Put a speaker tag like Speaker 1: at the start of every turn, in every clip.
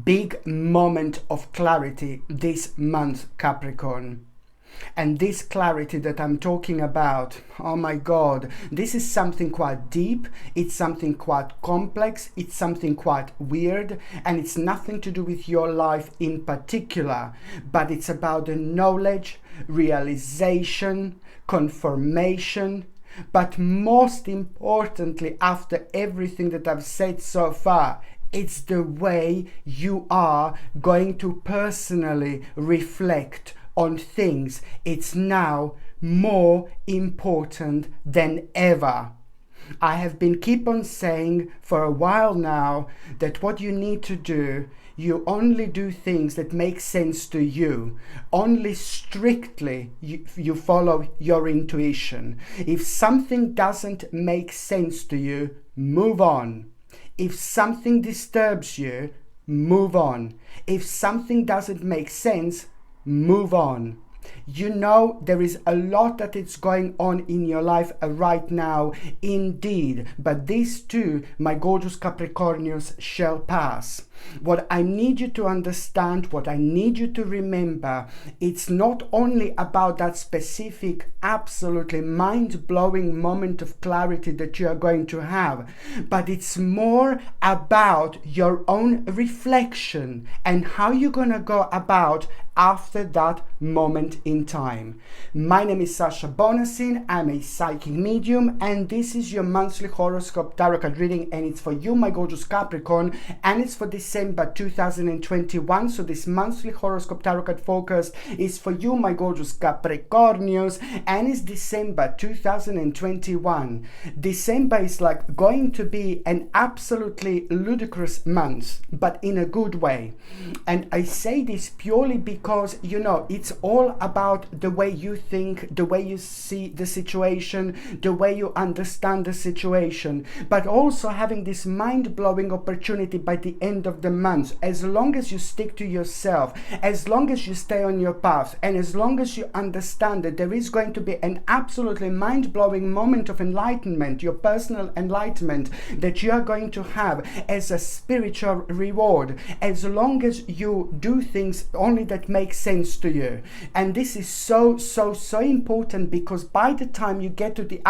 Speaker 1: Big moment of clarity this month, Capricorn. And this clarity that I'm talking about, oh my God, this is something quite deep, it's something quite complex, it's something quite weird, and it's nothing to do with your life in particular, but it's about the knowledge, realization, confirmation, but most importantly, after everything that I've said so far, it's the way you are going to personally reflect on things. It's now more important than ever. I have been keep on saying for a while now that what you need to do, you only do things that make sense to you. Only strictly you follow your intuition. If something doesn't make sense to you, move on. If something disturbs you, move on. If something doesn't make sense, move on. You know, there is a lot that is going on in your life right now, indeed, but these too, my gorgeous Capricornians, shall pass. What I need you to understand, what I need you to remember, it's not only about that specific, absolutely mind-blowing moment of clarity that you are going to have, but it's more about your own reflection and how you're going to go about after that moment in time. My name is Sasha Bonasin. I'm a psychic medium, and this is your monthly horoscope tarot card reading, and it's for you, my gorgeous Capricorn, and it's for December 2021. So this monthly horoscope tarot card focus is for you, my gorgeous Capricornios, and it's December 2021. December is like going to be an absolutely ludicrous month, but in a good way. And I say this purely because, you know, it's all about the way you think, the way you see the situation, the way you understand the situation, but also having this mind-blowing opportunity by the end of the month. As long as you stick to yourself, as long as you stay on your path, and as long as you understand that there is going to be an absolutely mind-blowing moment of enlightenment, your personal enlightenment that you are going to have as a spiritual reward, as long as you do things only that make sense to you. And this is so important, because by the time you get to the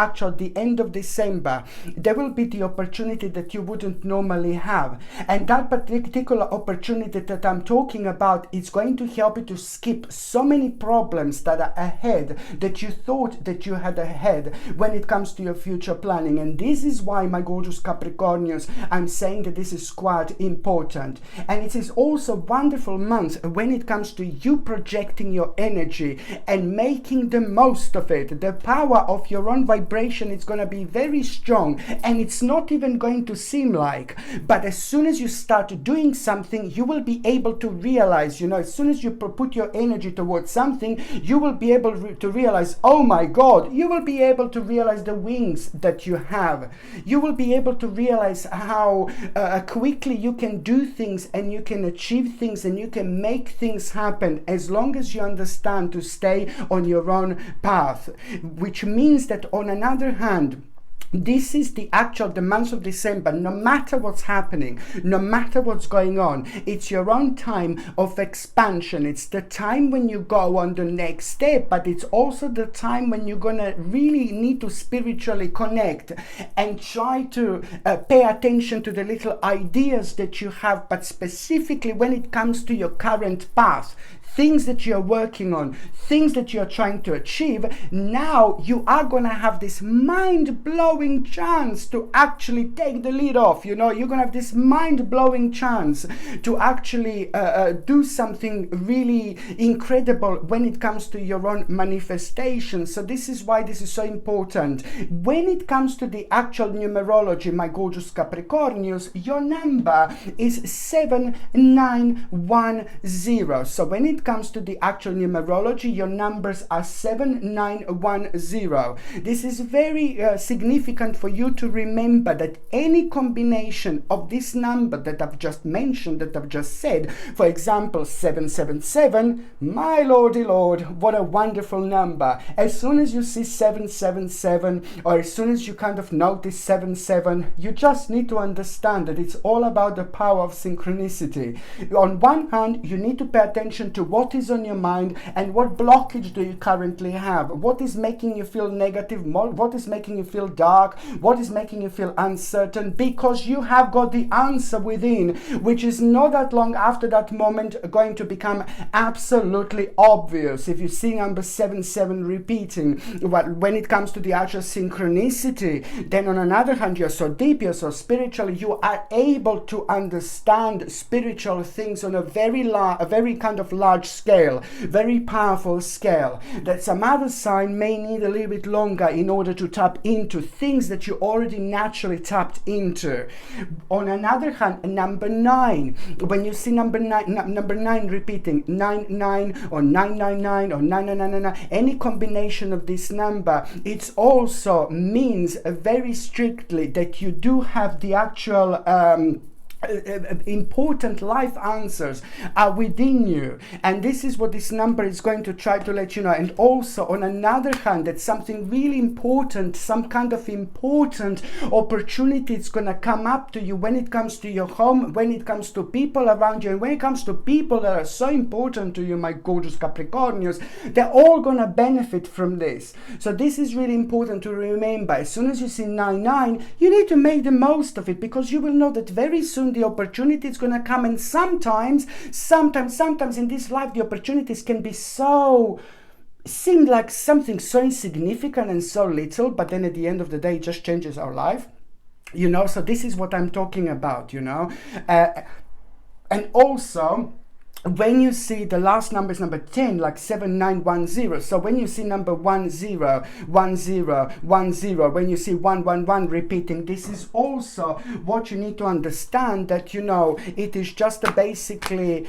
Speaker 1: end of December, there will be the opportunity that you wouldn't normally have, and that particular opportunity that I'm talking about is going to help you to skip so many problems that are ahead that you thought that you had ahead when it comes to your future planning. And this is why, my gorgeous Capricornians, I'm saying that this is quite important. And it is also a wonderful month when it comes to you projecting your energy and making the most of it. The power of your own vibration is going to be very strong, and it's not even going to seem like, but as soon as you start doing something, you will be able to realize, you know, as soon as you put your energy towards something, you will be able to realize, oh my God, you will be able to realize the wings that you have. You will be able to realize how quickly you can do things, and you can achieve things, and you can make things happen, as long as you understand to stay on your own path. Which means that, on another hand, this is the month of December. No matter what's happening, no matter what's going on, it's your own time of expansion. It's the time when you go on the next step, but it's also the time when you're gonna really need to spiritually connect and try to pay attention to the little ideas that you have, but specifically when it comes to your current path, things that you're working on, things that you're trying to achieve. Now you are gonna have this mind-blowing chance to actually take the lead off. You know, you're gonna have this mind-blowing chance to actually do something really incredible when it comes to your own manifestation. So this is why this is so important. When it comes to the actual numerology, my gorgeous Capricornios, your number is 7910. So when it it comes to the actual numerology, your numbers are 7910. This is very significant for you to remember that any combination of this number that I've just mentioned, that I've just said, for example, 777, my lordy lord, what a wonderful number. As soon as you see 777, or as soon as you kind of notice 77, you just need to understand that it's all about the power of synchronicity. On one hand, you need to pay attention to what is on your mind and what blockage do you currently have, what is making you feel negative, what is making you feel dark, what is making you feel uncertain, because you have got the answer within, which is not that long after that moment going to become absolutely obvious. If you see number 77 repeating, when it comes to the actual synchronicity, then on another hand, you're so deep, you're so spiritual, you are able to understand spiritual things on a very kind of large scale, very powerful scale, that some other sign may need a little bit longer in order to tap into things that you already naturally tapped into. On another hand, number 9, when you see number 9 repeating, 99 or 999 or 9999, any combination of this number, it also means very strictly that you do have the actual important life answers are within you, and this is what this number is going to try to let you know. And also on another hand, that something really important, some kind of important opportunity is going to come up to you when it comes to your home, when it comes to people around you, and when it comes to people that are so important to you, my gorgeous Capricornians. They're all going to benefit from this. So this is really important to remember. As soon as you see 99, you need to make the most of it, because you will know that very soon the opportunity is going to come. And sometimes in this life, the opportunities can be seem like something so insignificant and so little, but then at the end of the day, it just changes our life. So this is what I'm talking about, and also, when you see the last number is number 10, like 7910, so when you see number 10, 10, 10, when you see 111 repeating, this is also what you need to understand, that it is just basically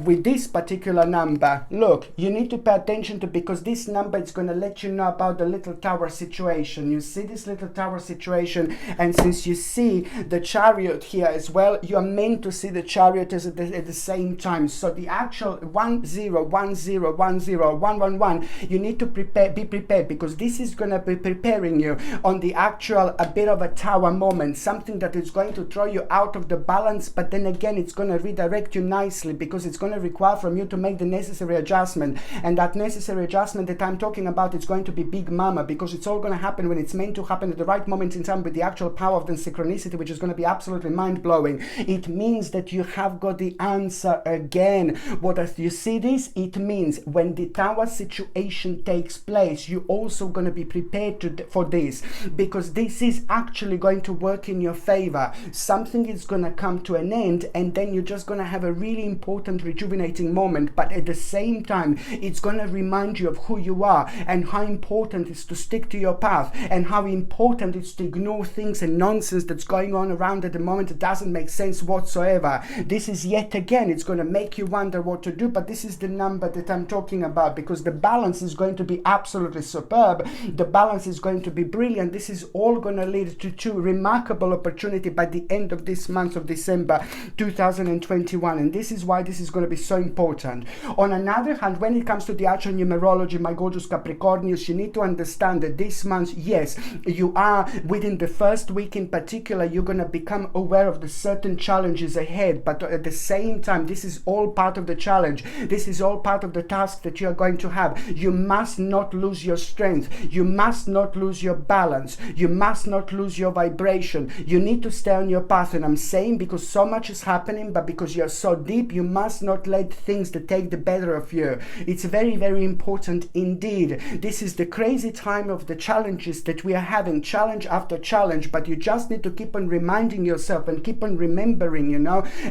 Speaker 1: with this particular number, look, you need to pay attention to, because this number is going to let you know about the little tower situation. You see this little tower situation, and since you see the chariot here as well, you are meant to see the chariot at the same time. So the actual 10, 10, 10, 111, you need to be prepared, because this is going to be preparing you on the actual a bit of a tower moment, something that is going to throw you out of the balance, but then again it's going to redirect you nicely, because it's going to require from you to make the necessary adjustment. And that necessary adjustment that I'm talking about, it's going to be big mama, because it's all going to happen when it's meant to happen at the right moment in time, with the actual power of the synchronicity, which is going to be absolutely mind-blowing. It means that you have got the answer again. What as you see this, it means when the tower situation takes place, you're also going to be prepared for this, because this is actually going to work in your favor. Something is going to come to an end, and then you're just going to have a really important rejuvenating moment, but at the same time, it's going to remind you of who you are, and how important it is to stick to your path, and how important it is to ignore things and nonsense that's going on around at the moment that doesn't make sense whatsoever. This is yet again, it's going to make you wonder what to do, but this is the number that I'm talking about, because the balance is going to be absolutely superb. The balance is going to be brilliant. This is all going to lead to two remarkable opportunity by the end of this month of December 2021, and this is why this is going to be so important. On another hand, when it comes to the actual numerology, my gorgeous Capricornians, you need to understand that this month, yes, you are within the first week in particular, you're going to become aware of the certain challenges ahead, but at the same time, this is all part of the challenge. This is all part of the task that you are going to have. You must not lose your strength. You must not lose your balance. You must not lose your vibration. You need to stay on your path. And I'm saying because so much is happening, but because you're so deep, you must not let things that take the better of you. It's very, very important indeed. This is the crazy time of the challenges that we are having, challenge after challenge, but you just need to keep on reminding yourself and keep on remembering,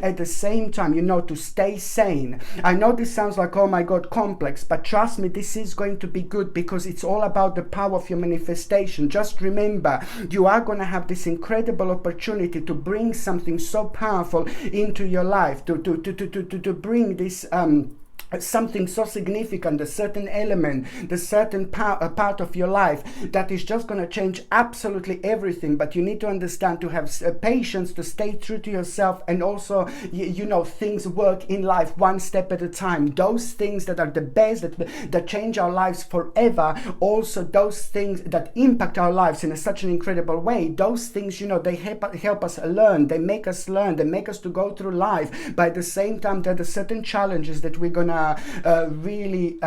Speaker 1: at the same time, to stay sane. I know this sounds like, oh my God, complex, but trust me, this is going to be good, because it's all about the power of your manifestation. Just remember, you are going to have this incredible opportunity to bring something so powerful into your life, to bring this something so significant, a certain element, the certain part of your life that is just going to change absolutely everything. But you need to understand to have patience, to stay true to yourself, and also you know, things work in life one step at a time. Those things that are the best, that change our lives forever, also those things that impact our lives in such an incredible way, those things, you know, they help us learn, they make us learn, they make us to go through life. By the same time, there are certain challenges that we're gonna really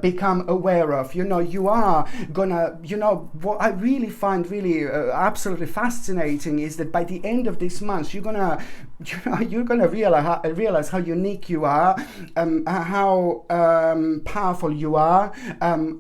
Speaker 1: become aware of. You know, you are gonna, you know, what I really find really absolutely fascinating is that by the end of this month, you're gonna realize how unique you are, how powerful you are,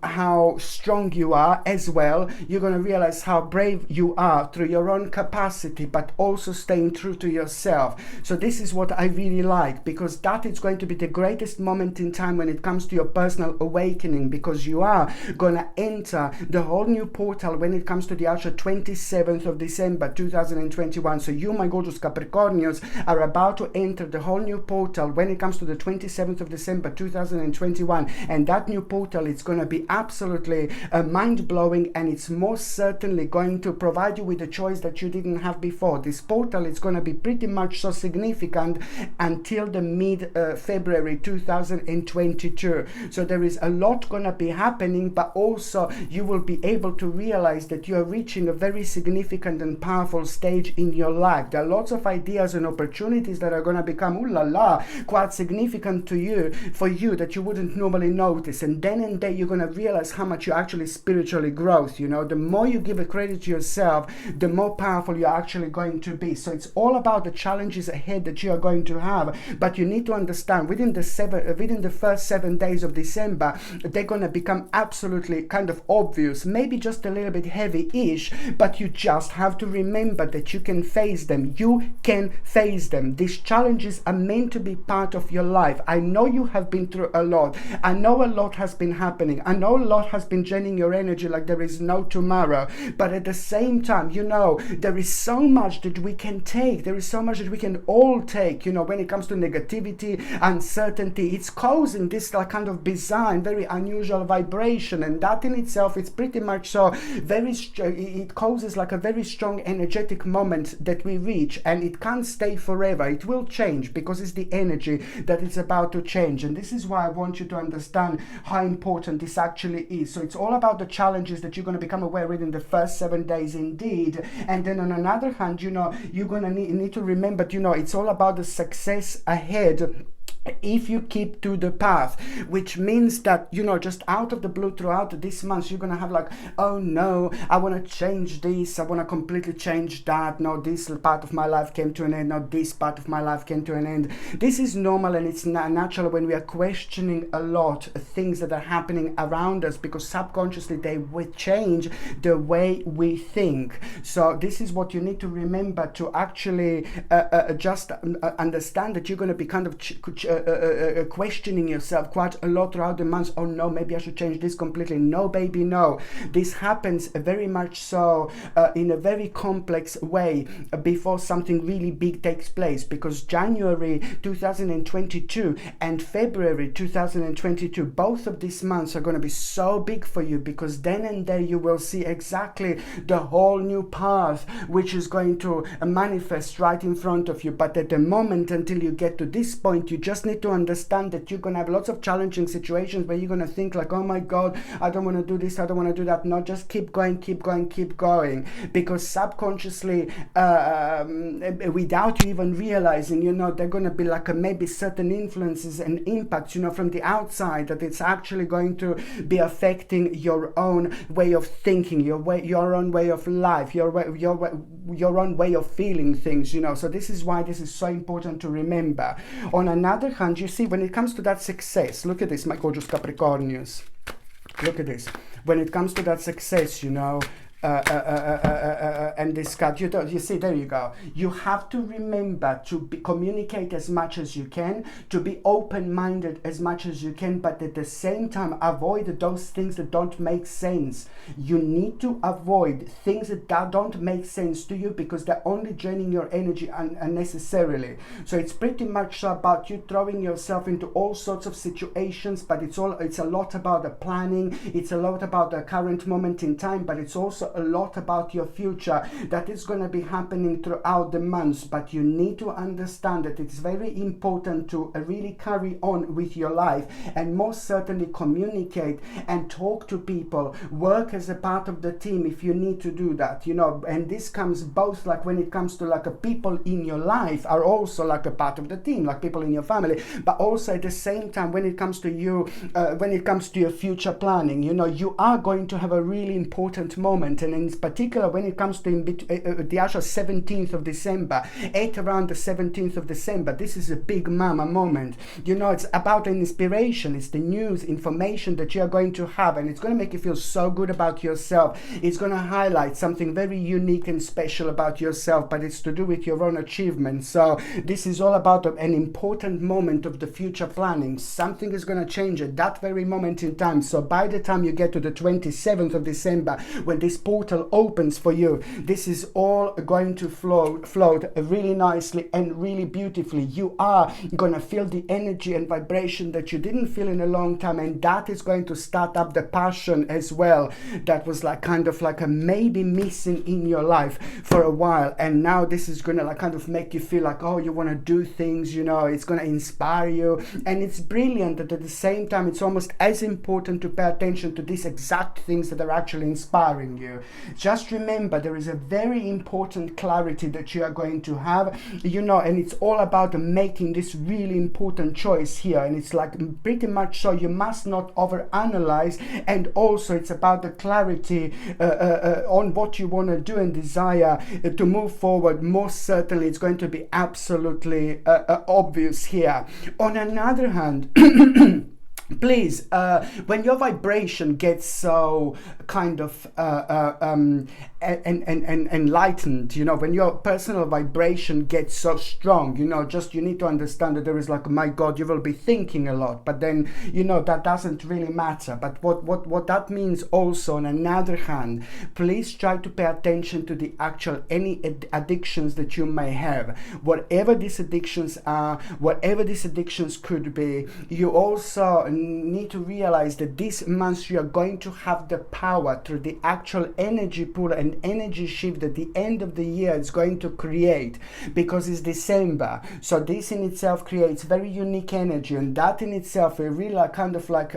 Speaker 1: how strong you are as well. You're gonna realize how brave you are through your own capacity, but also staying true to yourself. So this is what I really like, because that is going to be the greatest moment in time when it comes to your personal awakening, because you are gonna enter the whole new portal when it comes to the actual 27th of December 2021. So you, my gorgeous Capricornians, are about to enter the whole new portal when it comes to the 27th of December 2021, and that new portal, it's going to be absolutely mind-blowing, and it's most certainly going to provide you with a choice that you didn't have before. This portal is going to be pretty much so significant until the mid-February 2022. So there is a lot going to be happening, but also you will be able to realize that you are reaching a very significant and powerful stage in your life. There are lots of ideas and opportunities that are going to become, ooh la la, quite significant to you, for you, that you wouldn't normally notice. And then and there, you're going to realize how much you actually spiritually grow. You know, the more you give a credit to yourself, the more powerful you're actually going to be. So it's all about the challenges ahead that you are going to have. But you need to understand, within the first 7 days of December, they're going to become absolutely kind of obvious, maybe just a little bit heavy-ish, but you just have to remember that you can face them. You can face them. These challenges are meant to be part of your life. I know you have been through a lot. I know a lot has been happening. I know a lot has been draining your energy like there is no tomorrow. But at the same time, you know, there is so much that we can take. There is so much that we can all take, you know, when it comes to negativity, uncertainty. It's causing this like kind of bizarre and very unusual vibration, and that in itself, it's pretty much so very it causes like a very strong energetic moment that we reach, and it can't stay forever. It will change, because it's the energy that is about to change. And this is why I want you to understand how important this actually is. So it's all about the challenges that you're going to become aware within the first 7 days indeed. And then on another hand, you know, you're going to need to remember, you know, it's all about the success ahead if you keep to the path, which means that, you know, just out of the blue throughout this month, you're gonna have like, oh no, I want to change this, I want to completely change that, no, this part of my life came to an end, no, this part of my life came to an end. This is normal, and it's natural when we are questioning a lot things that are happening around us, because subconsciously they will change the way we think. So this is what you need to remember, to actually just understand that you're going to be kind of questioning yourself quite a lot throughout the months. Oh no, maybe I should change this completely. No, baby, no. This happens very much so in a very complex way before something really big takes place, because January 2022 and February 2022, both of these months are going to be so big for you, because then and there you will see exactly the whole new path which is going to manifest right in front of you. But at the moment, until you get to this point, you just need to understand that you're going to have lots of challenging situations where you're going to think like, oh my God, I don't want to do this, I don't want to do that. No, just keep going, keep going, keep going. Because subconsciously, without you even realizing, you know, they're going to be like maybe certain influences and impacts, you know, from the outside, that it's actually going to be affecting your own way of thinking, your own way of life, your own way of feeling things, you know. So this is why this is so important to remember. On another hand, you see, when it comes to that success, look at this, my gorgeous Capricornians. Look at this. When it comes to that success, you know, and this card, you see, there you go. You have to remember to communicate as much as you can, to be open-minded as much as you can, but at the same time avoid those things that don't make sense. You need to avoid things that don't make sense to you, because they're only draining your energy unnecessarily. So it's pretty much about you throwing yourself into all sorts of situations, but it's a lot about the planning, it's a lot about the current moment in time, but it's also a lot about your future that is going to be happening throughout the months. But you need to understand that it's very important to really carry on with your life, and most certainly communicate and talk to people, work as a part of the team if you need to do that, you know. And this comes both, like when it comes to like a people in your life are also like a part of the team, like people in your family, but also at the same time when it comes to you, when it comes to your future planning, you know, you are going to have a really important moment. And in particular when it comes to the actual 17th of December, at around the 17th of December, this is a big mama moment. You know, it's about an inspiration, it's the news, information that you are going to have, and it's going to make you feel so good about yourself. It's going to highlight something very unique and special about yourself, but it's to do with your own achievements. So this is all about an important moment of the future planning. Something is going to change at that very moment in time. So by the time you get to the 27th of December, when this portal opens for you, this is all going to float really nicely and really beautifully. You are going to feel the energy and vibration that you didn't feel in a long time, and that is going to start up the passion as well that was like kind of like a maybe missing in your life for a while. And now this is going to like kind of make you feel like, oh, you want to do things, you know, it's going to inspire you. And it's brilliant that at the same time it's almost as important to pay attention to these exact things that are actually inspiring you. Just remember, there is a very important clarity that you are going to have, you know, and it's all about making this really important choice here. And it's like pretty much so you must not overanalyze, and also it's about the clarity on what you want to do and desire to move forward. Most certainly it's going to be absolutely obvious here. On another hand, please, when your vibration gets so kind of enlightened, you know, when your personal vibration gets so strong, you know, just you need to understand that there is like, my God, you will be thinking a lot, but then, you know, that doesn't really matter. But what that means also, on another hand, please try to pay attention to the actual any addictions that you may have, whatever these addictions are, whatever these addictions could be. You also need to realize that this month you are going to have the power through the actual energy pool and energy shift that the end of the year is going to create, because it's December. So this in itself creates very unique energy, and that in itself it really kind of like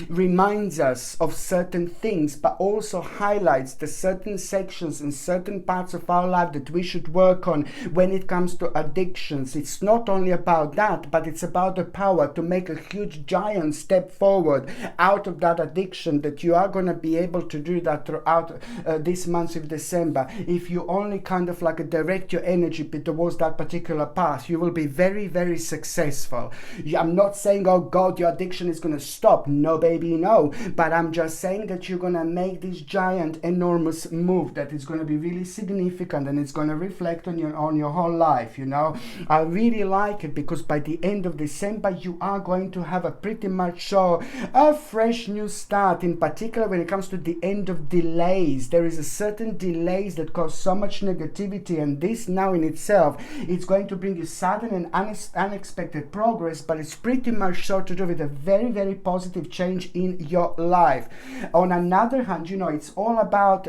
Speaker 1: reminds us of certain things, but also highlights the certain sections and certain parts of our life that we should work on when it comes to addictions. It's not only about that, but it's about the power to make a huge giant step forward out of that addiction, that you are going to be able to do that throughout this month of December. If you only kind of like direct your energy towards that particular path, you will be very, very successful. I'm not saying, oh God, your addiction is going to stop. No, baby, no. But I'm just saying that you're going to make this giant, enormous move that is going to be really significant, and it's going to reflect on your whole life, you know. I really like it, because by the end of December, you are going to have a pretty much so a fresh new start, in particular when it comes to the end of delays. There is a certain delays that cause so much negativity, and this now in itself, it's going to bring you sudden and unexpected progress, but it's pretty much so to do with a very, very positive change in your life. On another hand, you know, it's all about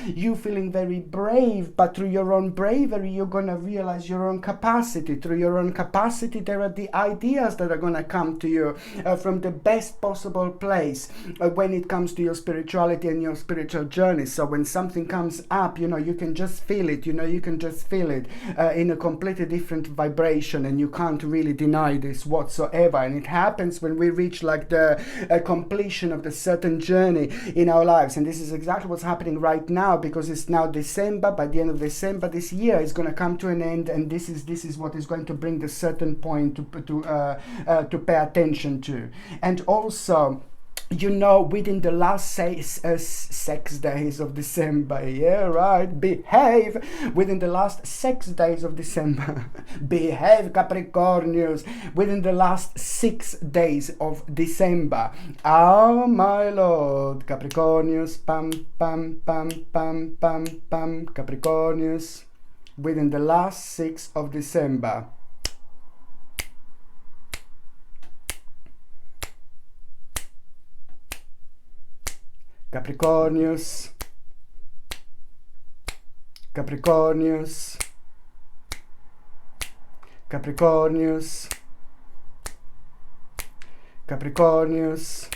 Speaker 1: you feeling very brave, but through your own bravery, you're going to realize your own capacity. Through your own capacity, there are the ideas that are going to come to you from the best possible place when it comes to your spirituality and your spiritual journey. So when something comes up, you know, you can just feel it, you know, you can just feel it in a completely different vibration, and you can't really deny this whatsoever. And it happens when we reach like the completion of the certain journey in our lives. And this is exactly what's happening right now, because it's now December. By the end of December, this year is going to come to an end, and this is what is going to bring the certain point to pay attention to. And also, you know, within the last 6 days of December, yeah, right, behave, within the last 6 days of December, behave, Capricornius, within the last 6 days of December, oh my lord, Capricornius, pam, pam, pam, pam, pam, pam, Capricornius, within the last 6 of December, Capricornius, Capricornius, Capricornius, Capricornius,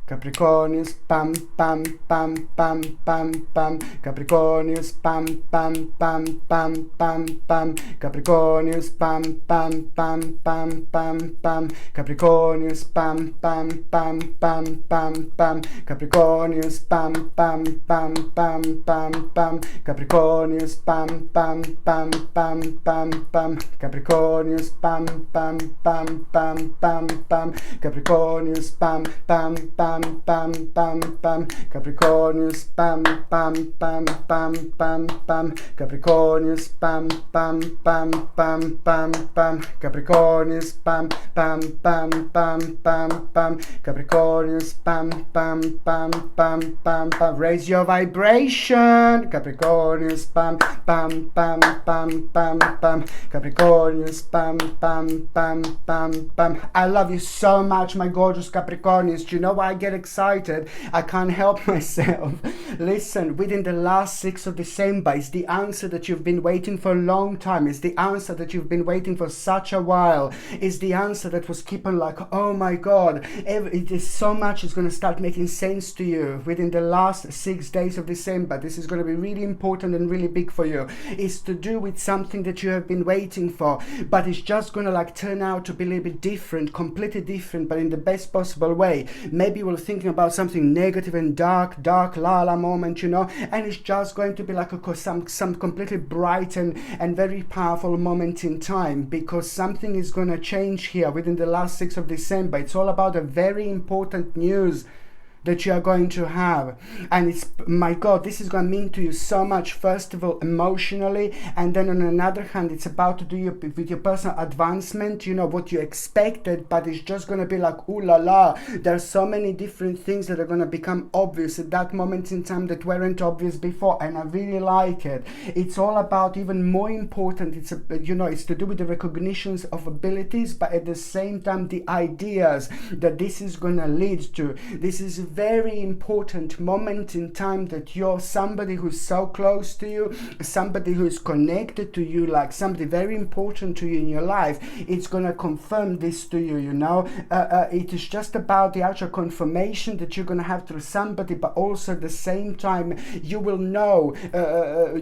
Speaker 1: Capricornius, pam, pam, pam, pam, pam, pam, Capricornius, pam, pam, pam, pam, pam, pam, Capricornius, pam, pam, pam, pam, pam, pam, Capricornius, pam, pam, pam, pam, pam, pam, Capricornius, pam, pam, pam, pam, pam, pam, Capricornius, pam, pam, pam, pam, pam, pam, Capricornius, pam, pam, pam, pam, pam, pam, Capricornius, pam, pam, pam, pam, pam, pam, Capricornius, pam, pam, pam, pam, pam, pam, Capricornius, pam, pam, pam, pam, pam, pam, Capricornius, pam, pam, pam, pam, pam, pam, Capricornius, pam, pam, pam, pam, pam, pam, raise your vibration, Capricornius, pam, pam, pam, pam, pam, pam, Capricornius, pam, pam, pam, pam, pam. I love you so much, my gorgeous Capricornians. Do you know why I get excited? I can't help myself. Listen, within the last 6 of December is the answer that you've been waiting for a long time. It's the answer that you've been waiting for such a while. It's the answer that was keeping like, oh my God, it is so much is going to start making sense to you within the last 6 days of December. This is going to be really important and really big for you. It's to do with something that you have been waiting for, but it's just going to like turn out to be a little bit different, completely different, but in the best possible way. Maybe you were thinking about something negative and dark lala moment, you know, and it's just going to be like some completely bright and very powerful moment in time, because something is going to change here within the last 6 of December. It's all about a very important news that you are going to have, and it's, my God, this is going to mean to you so much, first of all emotionally, and then on another hand it's about to do with your personal advancement, you know, what you expected, but it's just going to be like, ooh la la, there's so many different things that are going to become obvious at that moment in time that weren't obvious before, and I really like it. It's all about, even more important, it's you know, it's to do with the recognitions of abilities, but at the same time the ideas that this is going to lead to. This is a very important moment in time that you're somebody who's so close to you, somebody who is connected to you, like somebody very important to you in your life. It's going to confirm this to you, you know. It is just about the actual confirmation that you're going to have through somebody, but also at the same time you will know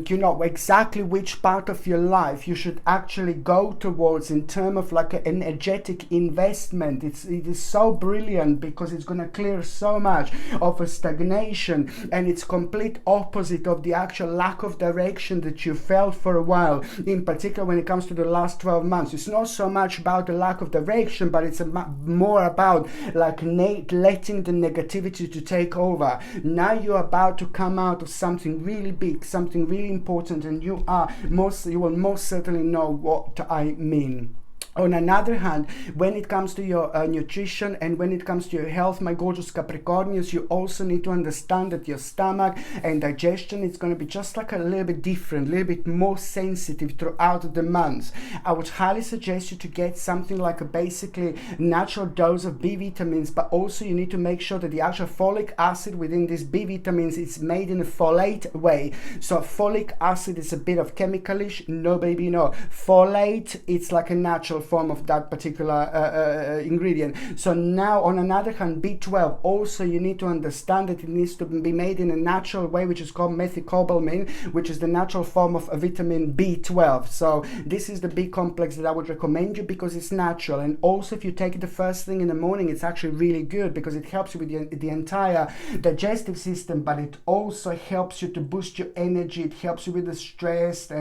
Speaker 1: you know exactly which part of your life you should actually go towards in terms of like an energetic investment. It is so brilliant because it's going to clear so much of a stagnation, and it's complete opposite of the actual lack of direction that you felt for a while, in particular when it comes to the last 12 months. It's not so much about the lack of direction, but it's more about like letting the negativity to take over. Now you're about to come out of something really big, something really important, and you will most certainly know what I mean. On another hand, when it comes to your nutrition and when it comes to your health, my gorgeous Capricornians, you also need to understand that your stomach and digestion is going to be just like a little bit different, a little bit more sensitive throughout the months. I would highly suggest you to get something like a basically natural dose of B vitamins, but also you need to make sure that the actual folic acid within these B vitamins is made in a folate way. So folic acid is a bit of chemicalish. No baby, no. Folate, it's like a natural form of that particular ingredient. So now on another hand, B12, also you need to understand that it needs to be made in a natural way, which is called methylcobalamin, which is the natural form of a vitamin B12. So this is the B complex that I would recommend you because it's natural, and also if you take it the first thing in the morning, it's actually really good because it helps you with the entire digestive system, but it also helps you to boost your energy. It helps you with the stress,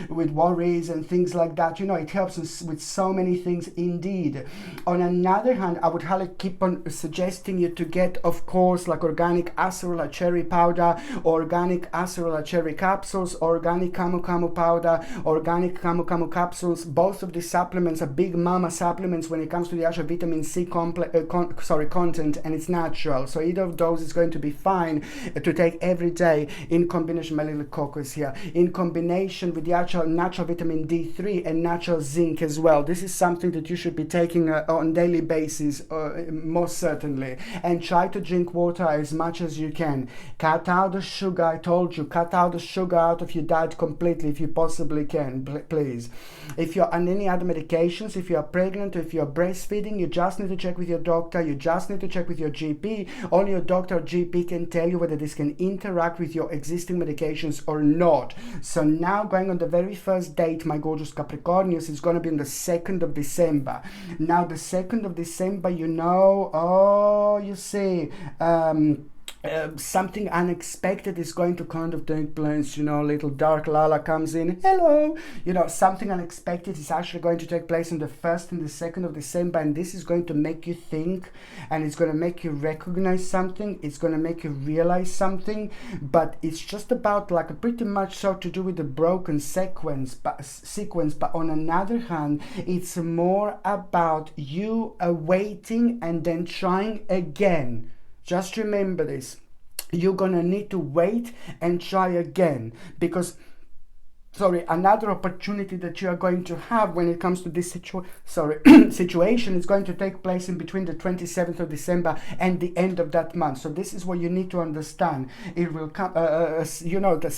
Speaker 1: with worries and things like that. You know, it helps us with so many things indeed. On another hand, I would highly keep on suggesting you to get, of course, like organic acerola cherry powder, organic acerola cherry capsules, organic camu camu powder, organic camu camu capsules. Both of these supplements are big mama supplements when it comes to the actual vitamin C content, and it's natural. So either of those is going to be fine to take every day in combination, my little cocos here, in combination with the actual natural vitamin D3 and natural zinc as well. This is something that you should be taking on daily basis, most certainly. And try to drink water as much as you can. Cut out the sugar. I told you, cut out the sugar out of your diet completely if you possibly can, please. If you're on any other medications, if you're pregnant, if you're breastfeeding, you just need to check with your doctor. You just need to check with your GP. Only your doctor or GP can tell you whether this can interact with your existing medications or not. So now, going on the very first date, my gorgeous Capricornians, is going to be on the 2nd of December. Now, the 2nd of December, you know, you see, something unexpected is going to kind of take place. You know, little dark Lala comes in, hello, you know, something unexpected is actually going to take place on the 1st and the 2nd of December, and this is going to make you think, and it's going to make you recognize something, it's going to make you realize something, but it's just about like pretty much so to do with the broken sequence, but on another hand, it's more about you awaiting and then trying again. Just remember this. You're gonna need to wait and try again, because another opportunity that you are going to have when it comes to this situation is going to take place in between the 27th of December and the end of that month. So this is what you need to understand. It will come, you know, that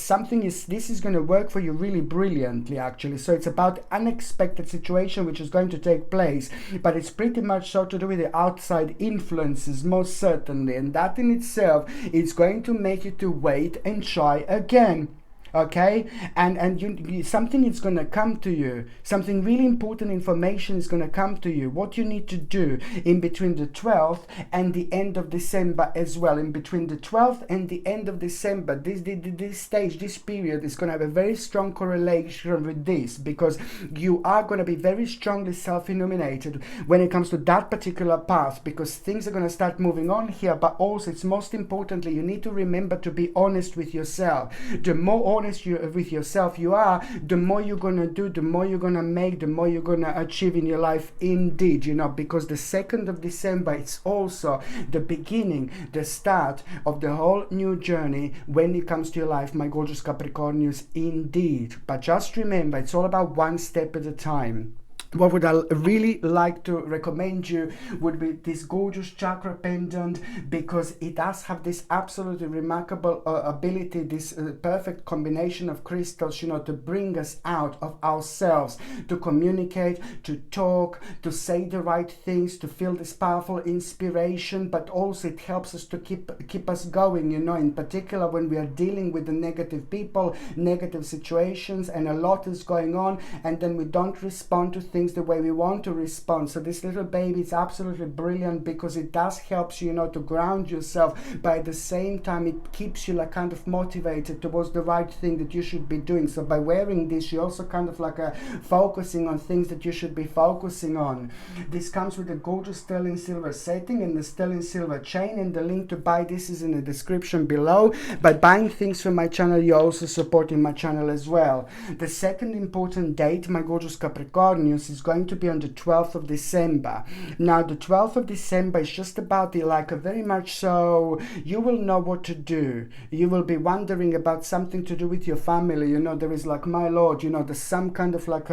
Speaker 1: this is going to work for you really brilliantly, actually. So it's about unexpected situation which is going to take place, but it's pretty much so to do with the outside influences, most certainly, and that in itself is going to make you to wait and try again. Okay, and you something is going to come to you. Something really important information is going to come to you. What you need to do in between the 12th and the end of December as well. In between the 12th and the end of December, this stage, this period is going to have a very strong correlation with this, because you are going to be very strongly self-illuminated when it comes to that particular path, because things are going to start moving on here. But also, it's most importantly, you need to remember to be honest with yourself. The more honest with yourself you are, the more you're gonna do, the more you're gonna make, the more you're gonna achieve in your life indeed, you know, because the 2nd of December, it's also the beginning, the start of the whole new journey when it comes to your life, my gorgeous Capricornians, indeed. But just remember, it's all about one step at a time. What would I really like to recommend you would be this gorgeous chakra pendant, because it does have this absolutely remarkable ability, this perfect combination of crystals, you know, to bring us out of ourselves, to communicate, to talk, to say the right things, to feel this powerful inspiration, but also it helps us to keep us going, you know, in particular when we are dealing with the negative people, negative situations, and a lot is going on, and then we don't respond to things the way we want to respond. So this little baby is absolutely brilliant, because it does help you, you know, to ground yourself, but at the same time it keeps you like kind of motivated towards the right thing that you should be doing. So by wearing this, you're also kind of like focusing on things that you should be focusing on. This comes with a gorgeous sterling silver setting and the sterling silver chain, and the link to buy this is in the description below. By buying things from my channel, you're also supporting my channel as well. The second important date, my gorgeous Capricornians, is going to be on the 12th of December. Now, the 12th of December is just about the very much so, you will know what to do. You will be wondering about something to do with your family. You know, there is like, my lord, you know, there's some kind of like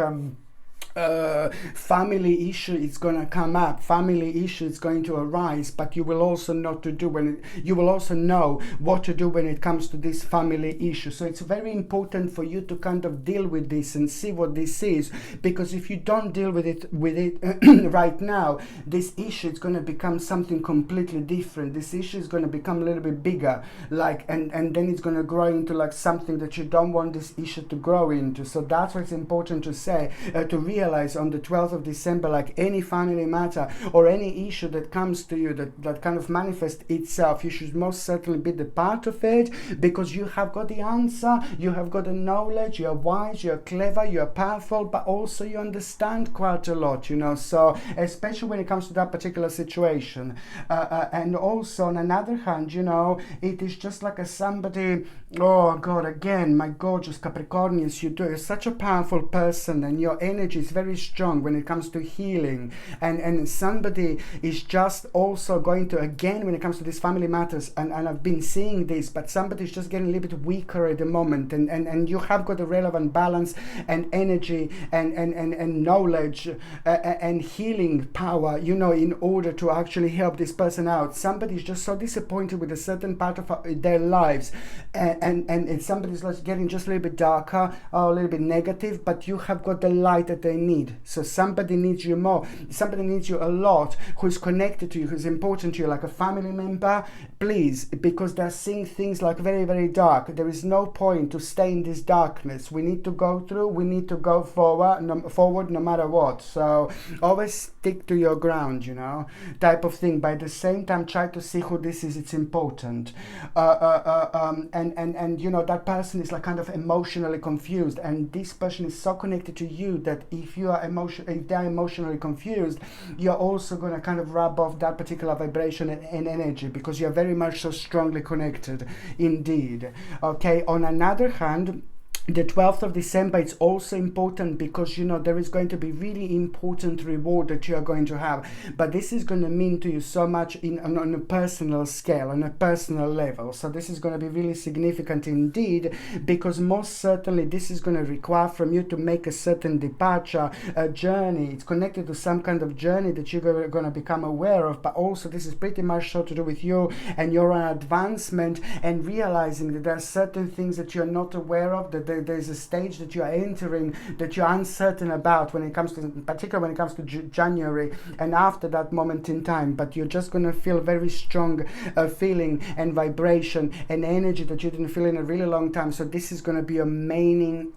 Speaker 1: family issue is going to come up, family issue is going to arise, but you will also know what to do you will also know what to do when it comes to this family issue. So it's very important for you to kind of deal with this and see what this is, because if you don't deal with it right now, this issue is going to become something completely different. This issue is going to become a little bit bigger, like, and then it's going to grow into like something that you don't want this issue to grow into. So that's what's important to say, to realize realize on the 12th of December, like any family matter or any issue that comes to you that kind of manifests itself, you should most certainly be the part of it, because you have got the answer, you have got the knowledge, you're wise, you're clever, you're powerful, but also you understand quite a lot, you know, so especially when it comes to that particular situation. And also on another hand, you know, it is just like a somebody, oh God, again, my gorgeous Capricornians, you're such a powerful person, and your energy is very strong when it comes to healing, and somebody is just also going to, again, when it comes to these family matters, and I've been seeing this, but somebody's just getting a little bit weaker at the moment, and you have got a relevant balance and energy and knowledge and healing power, you know, in order to actually help this person out. Somebody's just so disappointed with a certain part of their lives, and somebody's like getting just a little bit darker or a little bit negative, but you have got the light that they need. So somebody needs you more, somebody needs you a lot, who's connected to you, who's important to you, like a family member, please, because they're seeing things like very, very dark. There is no point to stay in this darkness. We need to go through, we need to go forward no matter what. So always stick to your ground, you know, type of thing. But at the same time, try to see who this is. It's important. And you know, that person is like kind of emotionally confused, and this person is so connected to you that if they're emotionally confused, you're also going to kind of rub off that particular vibration and energy, because you're very much so strongly connected indeed. Okay, on another hand, the 12th of December, it's also important because, you know, there is going to be really important reward that you are going to have. But this is going to mean to you so much on a personal scale, on a personal level. So this is going to be really significant indeed, because most certainly this is going to require from you to make a certain departure, a journey. It's connected to some kind of journey that you're going to become aware of. But also this is pretty much so to do with you and your advancement, and realizing that there are certain things that you're not aware of, that there's a stage that you are entering that you're uncertain about when it comes to, particularly when it comes to January and after that moment in time. But you're just going to feel very strong feeling and vibration and energy that you didn't feel in a really long time. So this is going to be a main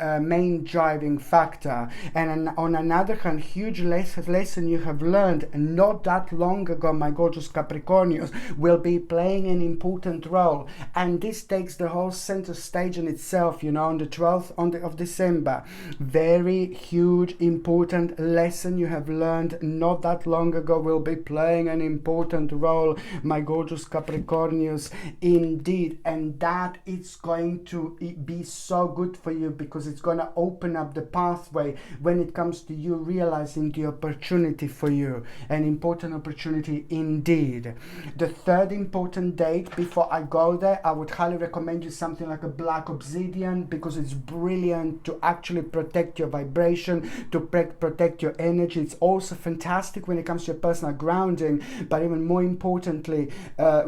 Speaker 1: driving factor. And on another hand, huge lesson you have learned not that long ago, my gorgeous Capricornians, will be playing an important role. And this takes the whole center stage in itself, you know, on the 12th of December. Very huge, important lesson you have learned not that long ago will be playing an important role, my gorgeous Capricornians, indeed. And that is going to be so good for you, because it's going to open up the pathway when it comes to you realizing the opportunity for you. An important opportunity indeed. The third important date, before I go there, I would highly recommend you something like a black obsidian, because it's brilliant to actually protect your vibration, to protect your energy. It's also fantastic when it comes to your personal grounding, but even more importantly,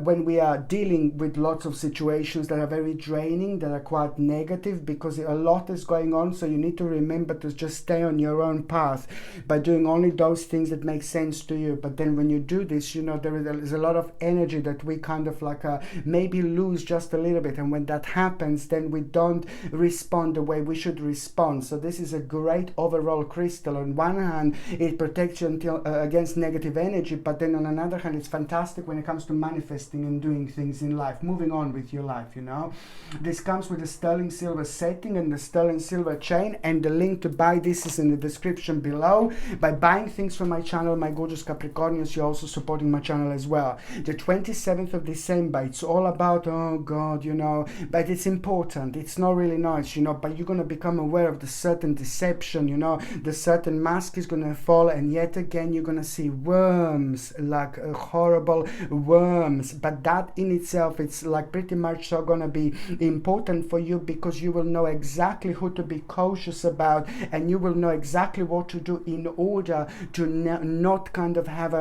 Speaker 1: when we are dealing with lots of situations that are very draining, that are quite negative, because a lot is going on. So you need to remember to just stay on your own path by doing only those things that make sense to you. But then when you do this, you know, there is a lot of energy that we kind of like maybe lose just a little bit, and when that happens, then we don't respond the way we should respond. So this is a great overall crystal. On one hand, it protects you against negative energy, but then on another hand, it's fantastic when it comes to manifesting and doing things in life, moving on with your life, you know. This comes with the sterling silver setting and the sterling silver chain, and the link to buy this is in the description below. By buying things from my channel, my gorgeous Capricornians, you're also supporting my channel as well. The 27th of December, it's all about, oh God, you know, but it's important. It's not really nice, you know, but you're going to become aware of the certain deception, you know, the certain mask is going to fall, and yet again you're going to see worms, like horrible worms. But that in itself, it's like pretty much so going to be important for you, because you will know exactly who to be cautious about, and you will know exactly what to do in order to not kind of have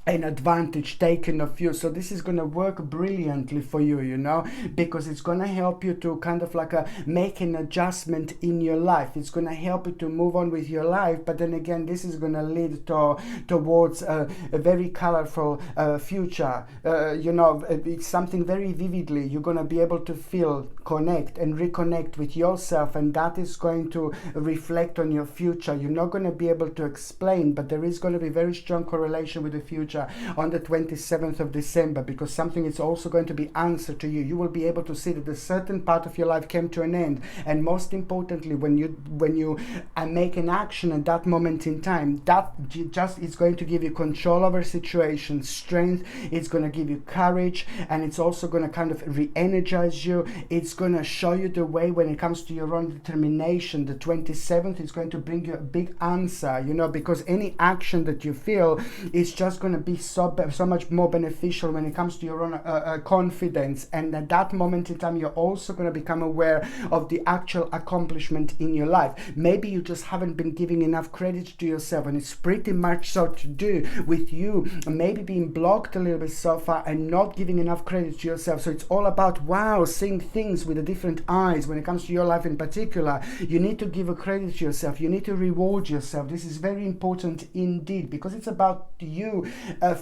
Speaker 1: an advantage taken of you. So this is going to work brilliantly for you, you know, because it's going to help you to kind of like make an adjustment in your life. It's going to help you to move on with your life, but then again, this is going to lead towards a very colorful future. You know, it's something very vividly. You're going to be able to feel, connect and reconnect with yourself, and that is going to reflect on your future. You're not going to be able to explain, but there is going to be very strong correlation with the future on the 27th of December, because something is also going to be answered to you. You will be able to see that a certain part of your life came to an end, and most importantly, when you make an action at that moment in time, that just is going to give you control over situations, strength. It's going to give you courage, and it's also going to kind of re-energize you. It's going to show you the way when it comes to your own determination. The 27th is going to bring you a big answer, you know, because any action that you feel is just going to be so much more beneficial when it comes to your own confidence. And at that moment in time, you're also going to become aware of the actual accomplishment in your life. Maybe you just haven't been giving enough credit to yourself, and it's pretty much so to do with you maybe being blocked a little bit so far and not giving enough credit to yourself. So it's all about, wow, seeing things with a different eyes. When it comes to your life in particular, you need to give a credit to yourself. You need to reward yourself. This is very important indeed, because it's about you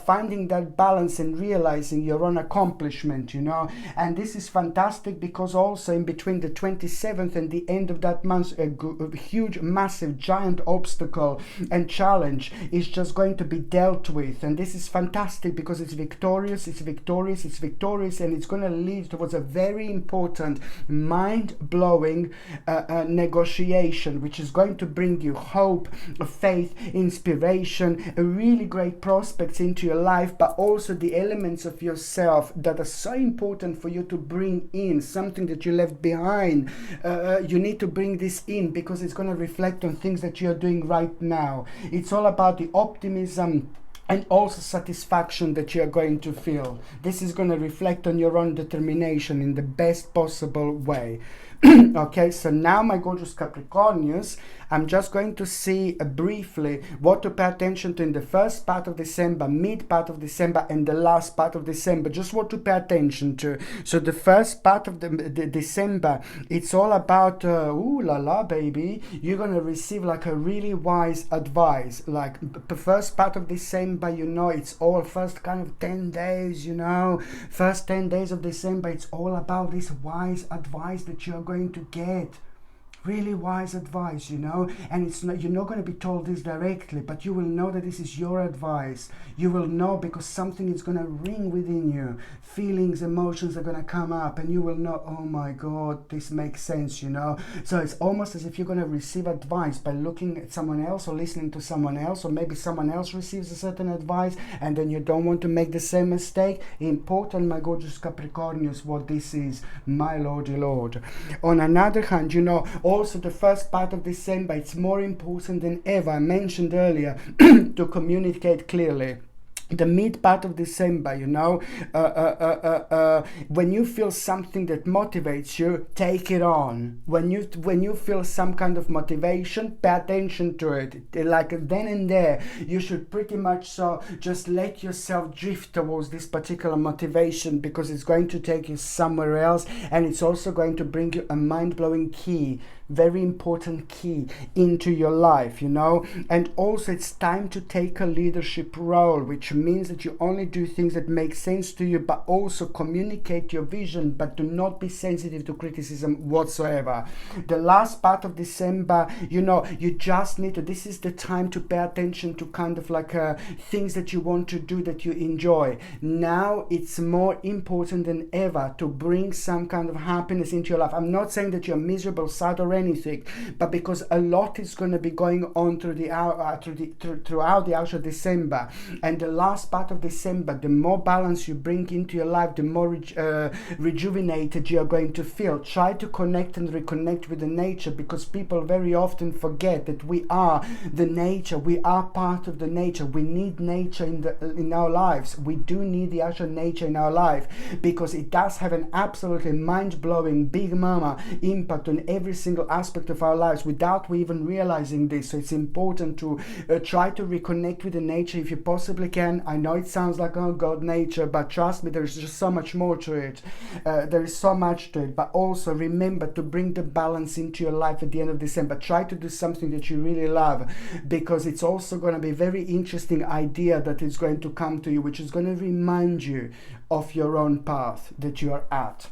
Speaker 1: finding that balance and realizing your own accomplishment, you know. And this is fantastic, because also in between the 27th and the end of that month, a huge, massive, giant obstacle and challenge is just going to be dealt with. And this is fantastic, because it's victorious, it's victorious, it's victorious, and it's going to lead towards a very important, mind-blowing negotiation, which is going to bring you hope, faith, inspiration, a really great prospects into your life, but also the elements of yourself that are so important for you to bring in, something that you left behind. You need to bring this in, because it's going to reflect on things that you're doing right now. It's all about the optimism and also satisfaction that you're going to feel. This is going to reflect on your own determination in the best possible way. Okay, so now, my gorgeous Capricornians, I'm just going to see briefly what to pay attention to in the first part of December, mid part of December, and the last part of December. Just what to pay attention to. So the first part of the December, it's all about, ooh la la, baby. You're going to receive like a really wise advice. Like the first part of December, you know, it's all first kind of 10 days, you know. First 10 days of December, it's all about this wise advice that you're going to get. Really wise advice, you know, and it's not, you're not going to be told this directly, but you will know that this is your advice. You will know, because something is going to ring within you. Feelings, emotions are going to come up, and you will know, oh my God, this makes sense, you know. So it's almost as if you're going to receive advice by looking at someone else or listening to someone else, or maybe someone else receives a certain advice, and then you don't want to make the same mistake. Important, my gorgeous Capricornians, what this is, my lordy lord. On another hand, you know, also the first part of December, it's more important than ever, I mentioned earlier, to communicate clearly. The mid part of December, you know, when you feel something that motivates you, take it on. When you feel some kind of motivation, pay attention to it. Like then and there, you should pretty much so just let yourself drift towards this particular motivation, because it's going to take you somewhere else, and it's also going to bring you a mind-blowing key, very important key into your life, you know. And also it's time to take a leadership role, which means that you only do things that make sense to you, but also communicate your vision, but do not be sensitive to criticism whatsoever. The last part of December, you know, you just need to, this is the time to pay attention to kind of like things that you want to do that you enjoy. Now it's more important than ever to bring some kind of happiness into your life. I'm not saying that you're miserable, sad, or anything, but because a lot is going to be going on throughout the actual December, and the last part of December, the more balance you bring into your life, the more rejuvenated you are going to feel. Try to connect and reconnect with the nature, because people very often forget that we are the nature. We are part of the nature. We need nature in our lives. We do need the actual nature in our life, because it does have an absolutely mind-blowing big mama impact on every single aspect of our lives without we even realizing this. So it's important to try to reconnect with the nature if you possibly can. I know it sounds like, oh God, nature, but trust me, there's just so much more to it. There is so much to it. But also remember to bring the balance into your life at the end of December. Try to do something that you really love, because it's also going to be a very interesting idea that is going to come to you, which is going to remind you of your own path that you are at.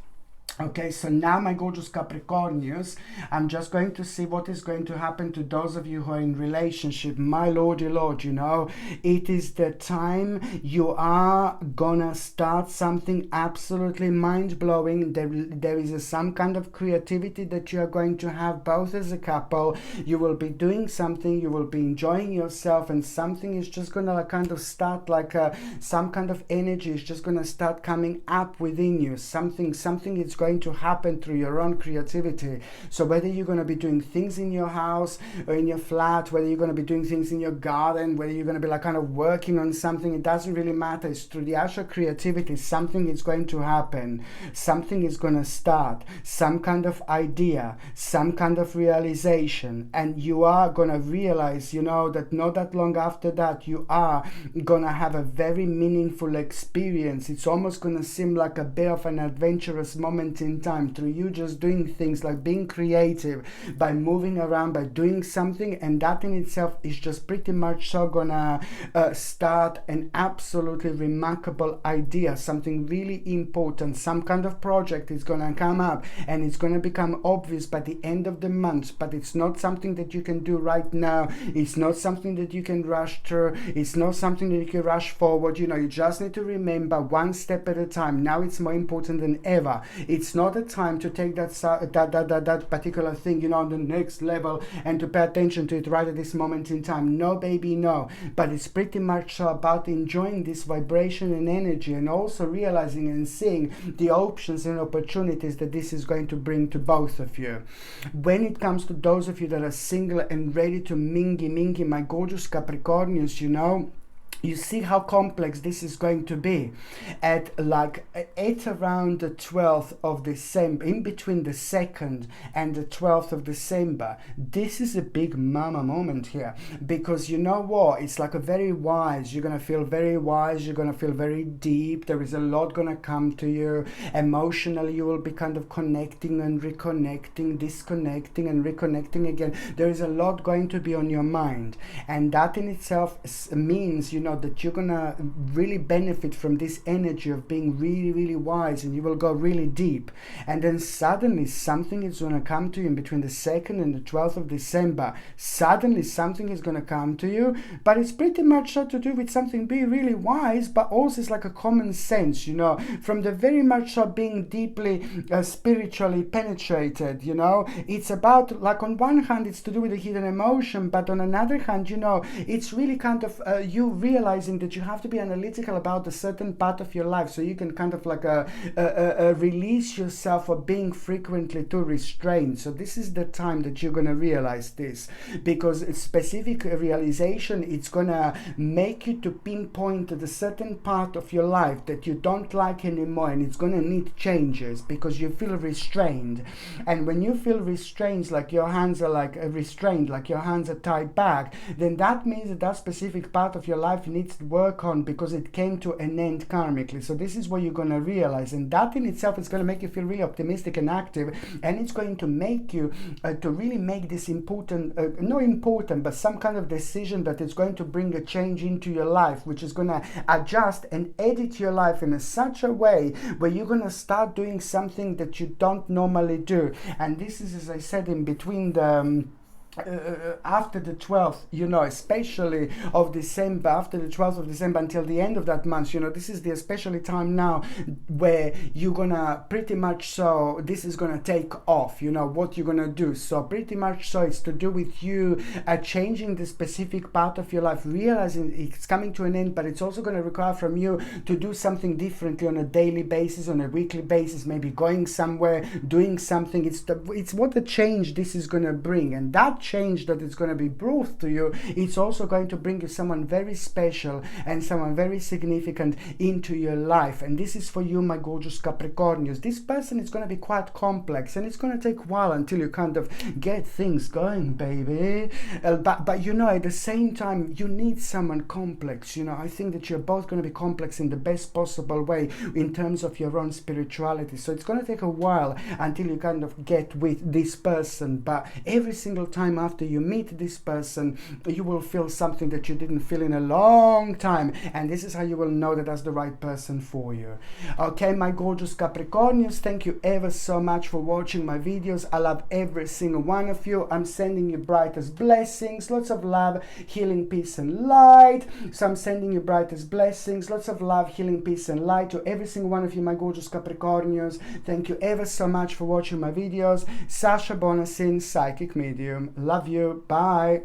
Speaker 1: Okay, so now my gorgeous Capricornians, I'm just going to see what is going to happen to those of you who are in relationship. My lordy lord, you know, it is the time you are gonna start something absolutely mind-blowing. There is some kind of creativity that you are going to have both as a couple. You will be doing something, you will be enjoying yourself, and something is just gonna kind of start like some kind of energy is just gonna start coming up within you. Something is going to happen through your own creativity. So whether you're going to be doing things in your house or in your flat, whether you're going to be doing things in your garden, whether you're going to be like kind of working on something, it doesn't really matter. It's through the actual creativity. Something is going to happen. Something is going to start. Some kind of idea, some kind of realization, and you are going to realize, you know, that not that long after that you are going to have a very meaningful experience. It's almost going to seem like a bit of an adventurous moment in time through you just doing things like being creative, by moving around, by doing something, and that in itself is just pretty much so gonna start an absolutely remarkable idea, something really important. Some kind of project is gonna come up and it's gonna become obvious by the end of the month, but it's not something that you can do right now. It's not something that you can rush through. It's not something that you can rush forward. You know, you just need to remember one step at a time. Now it's more important than ever. It's not a time to take that particular thing, you know, on the next level and to pay attention to it right at this moment in time. No, baby, no. But it's pretty much about enjoying this vibration and energy, and also realizing and seeing the options and opportunities that this is going to bring to both of you. When it comes to those of you that are single and ready to mingy, my gorgeous Capricornians, you know, you see how complex this is going to be at around the 12th of December, in between the 2nd and the 12th of December. This is a big mama moment here, because you know what, it's like a very wise, you're going to feel very wise, you're going to feel very deep. There is a lot going to come to you emotionally. You will be kind of connecting and reconnecting, disconnecting and reconnecting again. There is a lot going to be on your mind, and that in itself means, you know, that you're gonna really benefit from this energy of being really wise, and you will go really deep. And then suddenly something is gonna come to you in between the 2nd and the 12th of December. Suddenly something is gonna come to you, but it's pretty much to do with something being really wise, but also it's like a common sense, you know, from the very much being deeply spiritually penetrated, you know. It's about, like, on one hand it's to do with a hidden emotion, but on another hand, you know, it's really kind of you realizing that you have to be analytical about a certain part of your life, so you can kind of like release yourself of being frequently too restrained. So this is the time that you're going to realize this, because a specific realization, it's going to make you to pinpoint the certain part of your life that you don't like anymore, and it's going to need changes because you feel restrained. And when you feel restrained, like your hands are like restrained, like your hands are tied back, then that means that that specific part of your life needs to work on, because it came to an end karmically. So this is what you're going to realize, and that in itself is going to make you feel really optimistic and active, and it's going to make you to really make this but some kind of decision that is going to bring a change into your life, which is going to adjust and edit your life in such a way where you're going to start doing something that you don't normally do. And this is, as I said, in between the after the 12th, you know, especially of December, after the 12th of December until the end of that month, you know, this is the especially time now where you're gonna pretty much, so this is gonna take off, you know, what you're gonna do. So pretty much so it's to do with you changing the specific part of your life, realizing it's coming to an end, but it's also gonna require from you to do something differently on a daily basis, on a weekly basis, maybe going somewhere, doing something. It's what the change this is gonna bring, and that change that is going to be brought to you, it's also going to bring you someone very special and someone very significant into your life. And this is for you, my gorgeous Capricornians. This person is going to be quite complex, and it's going to take a while until you kind of get things going, baby. But you know, at the same time, you need someone complex. You know, I think that you're both going to be complex in the best possible way in terms of your own spirituality. So it's going to take a while until you kind of get with this person. But every single time after you meet this person, you will feel something that you didn't feel in a long time. And this is how you will know that that's the right person for you. Okay, my gorgeous Capricornians, thank you ever so much for watching my videos. I love every single one of you. I'm sending you brightest blessings, lots of love, healing, peace and light. So I'm sending you brightest blessings, lots of love, healing, peace and light to every single one of you, my gorgeous Capricornians. Thank you ever so much for watching my videos. Sasha Bonasin, Psychic Medium. Love you. Bye.